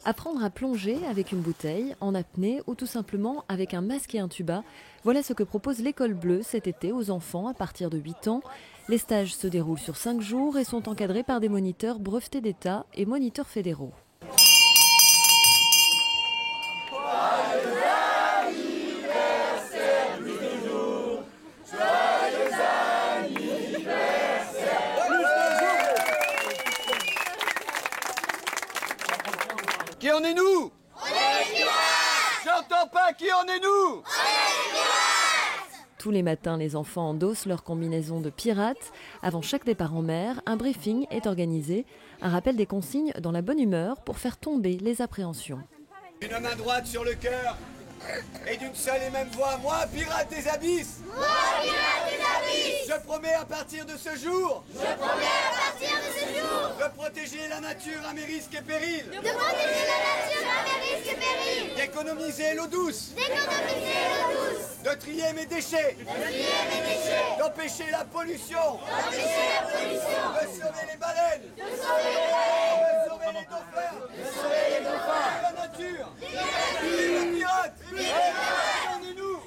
Apprendre à plonger avec une bouteille, en apnée ou tout simplement avec un masque et un tuba, voilà ce que propose l'École Bleue cet été aux enfants à partir de 8 ans. Les stages se déroulent sur 5 jours et sont encadrés par des moniteurs brevetés d'État et moniteurs fédéraux. Qui en est nous? On est les pirates! J'entends pas qui en est nous? On est les pirates! Tous les matins, les enfants endossent leur combinaison de pirates. Avant chaque départ en mer, un briefing est organisé. Un rappel des consignes dans la bonne humeur pour faire tomber les appréhensions. Une main droite sur le cœur et d'une seule et même voix. Moi, pirate des abysses! Moi, pirate des abysses! Je promets à partir de ce jour de protéger la nature à mes risques et périls. D'économiser l'eau douce. De trier mes déchets. D'empêcher la pollution. De sauver les baleines. De sauver les dauphins. La nature. Les pirates. Qui en est nous?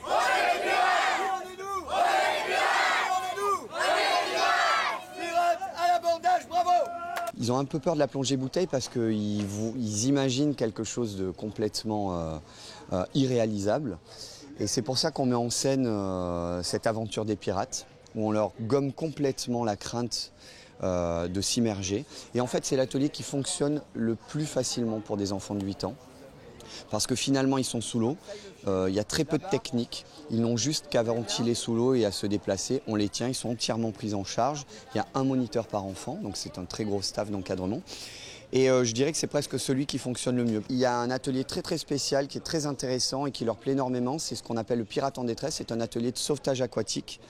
Ils ont un peu peur de la plongée bouteille parce qu'ils imaginent quelque chose de complètement irréalisable. Et c'est pour ça qu'on met en scène cette aventure des pirates, où on leur gomme complètement la crainte de s'immerger. Et en fait, c'est l'atelier qui fonctionne le plus facilement pour des enfants de 8 ans. Parce que finalement, ils sont sous l'eau, il y a très peu de technique, ils n'ont juste qu'à ventiler sous l'eau et à se déplacer, on les tient, ils sont entièrement pris en charge, il y a un moniteur par enfant, donc c'est un très gros staff d'encadrement. Et je dirais que c'est presque celui qui fonctionne le mieux. Il y a un atelier très spécial qui est très intéressant et qui leur plaît énormément, c'est ce qu'on appelle le pirate en détresse, c'est un atelier de sauvetage aquatique.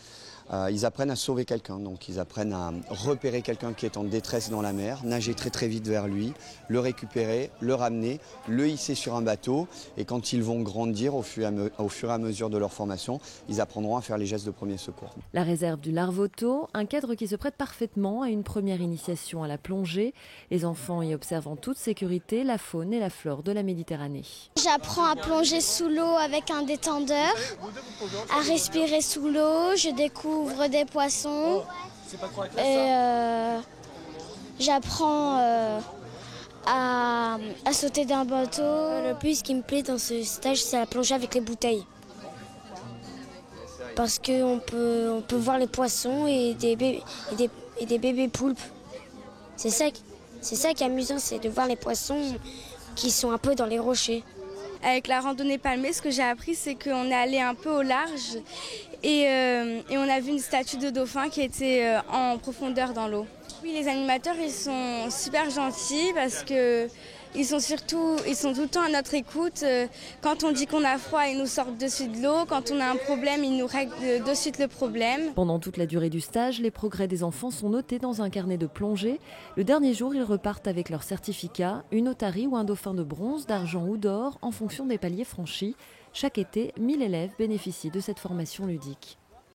Ils apprennent à sauver quelqu'un, donc ils apprennent à repérer quelqu'un qui est en détresse dans la mer, nager très vite vers lui, le récupérer, le ramener, le hisser sur un bateau. Et quand ils vont grandir au fur et à mesure de leur formation, ils apprendront à faire les gestes de premier secours. La réserve du Larvoto, un cadre qui se prête parfaitement à une première initiation à la plongée. Les enfants y observent en toute sécurité la faune et la flore de la Méditerranée. J'apprends à plonger sous l'eau avec un détendeur, à respirer sous l'eau, je découvre des poissons et j'apprends à sauter d'un bateau. Le plus ce qui me plaît dans ce stage, c'est la plongée avec les bouteilles. Parce qu'on peut voir les poissons et des bébés poulpes. C'est ça qui est amusant, c'est de voir les poissons qui sont un peu dans les rochers. Avec la randonnée palmée, ce que j'ai appris, c'est qu'on est allé un peu au large et on a vu une statue de dauphin qui était en profondeur dans l'eau. Oui, les animateurs, ils sont super gentils parce que ils sont tout le temps à notre écoute. Quand on dit qu'on a froid, ils nous sortent de suite de l'eau. Quand on a un problème, ils nous règlent de suite le problème. Pendant toute la durée du stage, les progrès des enfants sont notés dans un carnet de plongée. Le dernier jour, ils repartent avec leur certificat, une otarie ou un dauphin de bronze, d'argent ou d'or en fonction des paliers franchis. Chaque été, 1000 élèves bénéficient de cette formation ludique.